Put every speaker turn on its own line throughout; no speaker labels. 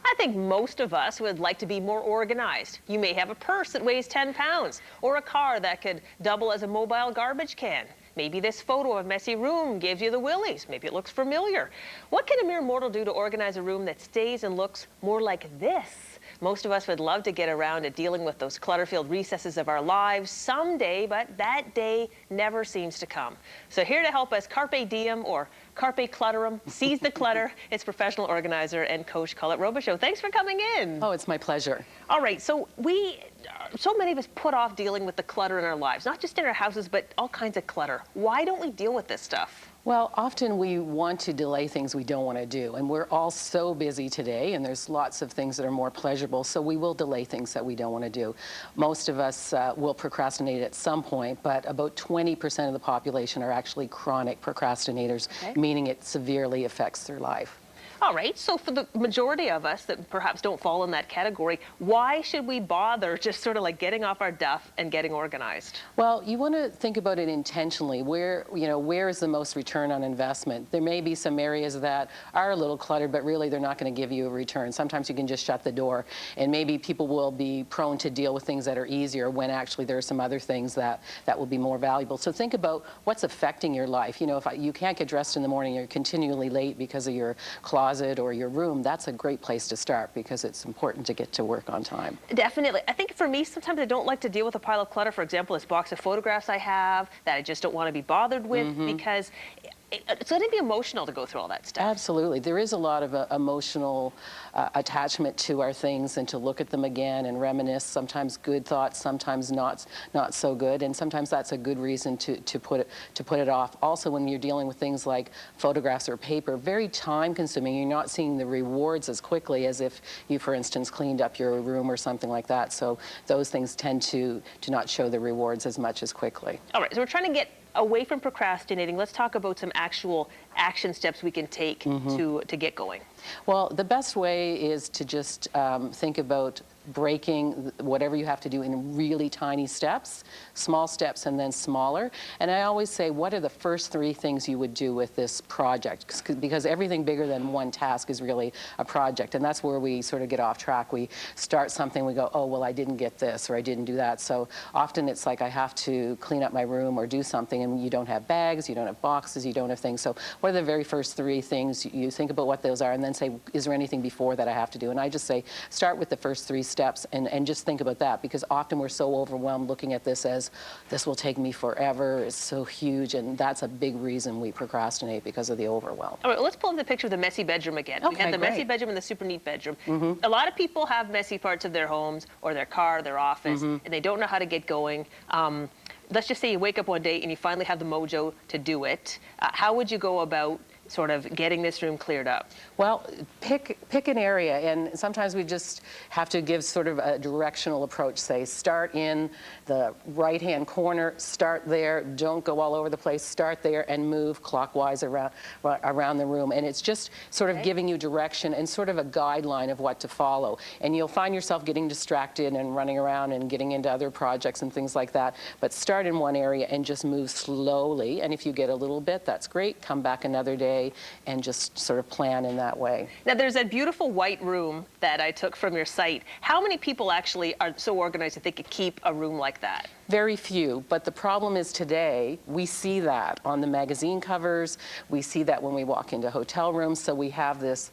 I think most of us would like to be more organized. You may have a purse that weighs 10 pounds or a car that could double as a mobile garbage can. Maybe this photo of a messy room gives you the willies. Maybe it looks familiar. What can a mere mortal do to organize a room that stays and looks more like this? Most of us would love to get around to dealing with those clutter-filled recesses of our lives someday, but that day never seems to come. So here to help us carpe diem or carpe clutterum, seize the clutter, it's professional organizer and coach Colette Robichaux. Thanks for coming in.
Oh, it's my pleasure.
All right, so so many of us put off dealing with the clutter in our lives, not just in our houses, but all kinds of clutter. Why don't we deal with this stuff?
Well, often we want to delay things we don't want to do, and we're all so busy today, and there's lots of things that are more pleasurable, so we will delay things that we don't want to do. Most of us will procrastinate at some point, but about 20% of the population are actually chronic procrastinators, meaning it severely affects their life.
All right, so for the majority of us that perhaps don't fall in that category, why should we bother just sort of like getting off our duff and getting organized?
Well, you want to think about it intentionally. Where is the most return on investment? There may be some areas that are a little cluttered, but really they're not going to give you a return. Sometimes you can just shut the door, and maybe people will be prone to deal with things that are easier when actually there are some other things that will be more valuable. So think about what's affecting your life. You know, if you can't get dressed in the morning, you're continually late because of your closet or your room, that's a great place to start because it's important to get to work on time.
Definitely. I think for me, sometimes I don't like to deal with a pile of clutter. For example, this box of photographs I have that I just don't want to be bothered with because it's going to be emotional to go through all that stuff.
Absolutely. There is a lot of emotional attachment to our things, and to look at them again and reminisce, sometimes good thoughts, sometimes not so good, and sometimes that's a good reason to put it off. Also, when you're dealing with things like photographs or paper, very time consuming. You're not seeing the rewards as quickly as if you, for instance, cleaned up your room or something like that. So those things tend to not show the rewards as much as quickly.
All right, so we're trying to get away from procrastinating. Let's talk about some actual action steps we can take to get going.
Well, the best way is to just think about breaking whatever you have to do in really tiny steps, small steps and then smaller. And I always say, what are the first 3 things you would do with this project? Because everything bigger than one task is really a project, and that's where we sort of get off track. We start something, we go, oh, well, I didn't get this or I didn't do that. So often it's like I have to clean up my room or do something, and you don't have bags, you don't have boxes, you don't have things. So what are the very first 3 things? You think about what those are and then say, is there anything before that I have to do? And I just say, start with the first 3 steps and just think about that, because often we're so overwhelmed looking at this as, this will take me forever, it's so huge, and that's a big reason we procrastinate, because of the overwhelm.
All right, well, let's pull up the picture of the messy bedroom again.
Okay,
we had the
great.
messy bedroom and the super neat bedroom. A lot of people have messy parts of their homes or their car, their office, and they don't know how to get going. Let's just say you wake up one day and you finally have the mojo to do it. How would you go about sort of getting this room cleared up?
Well, pick an area, and sometimes we just have to give sort of a directional approach. Say, start in the right-hand corner, start there, don't go all over the place, start there and move clockwise around the room. And it's just sort of giving you direction and sort of a guideline of what to follow. And you'll find yourself getting distracted and running around and getting into other projects and things like that. But start in one area and just move slowly. And if you get a little bit, that's great. Come back another day and just sort of plan in that way.
Now, there's that beautiful white room that I took from your site. How many people actually are so organized that they could keep a room like that?
Very few, but the problem is today we see that on the magazine covers, we see that when we walk into hotel rooms, so we have this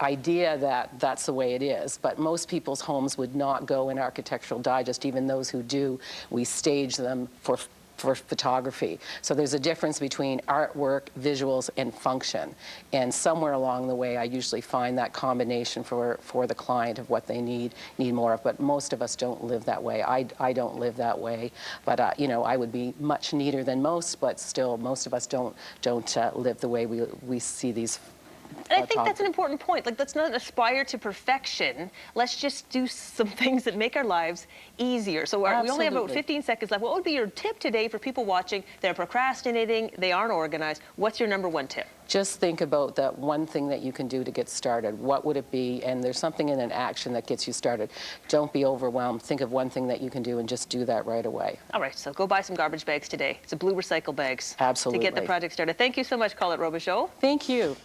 idea that that's the way it is. But most people's homes would not go in Architectural Digest, even those who do. We stage them for photography. So there's a difference between artwork, visuals, and function. And somewhere along the way, I usually find that combination for the client of what they need more of. But most of us don't live that way. I don't live that way. But you know, I would be much neater than most, but still, most of us don't live the way we see these.
And I think that's an important point. Like, let's not aspire to perfection. Let's just do some things that make our lives easier. So we only have about 15 seconds left. What would be your tip today for people watching? They're procrastinating, they aren't organized. What's your #1 tip?
Just think about that one thing that you can do to get started. What would it be? And there's something in an action that gets you started. Don't be overwhelmed. Think of one thing that you can do and just do that right away.
All right, so go buy some garbage bags today. It's a blue recycle bags.
Absolutely.
To get the project started. Thank you so much, Colette Robichaux.
Thank you.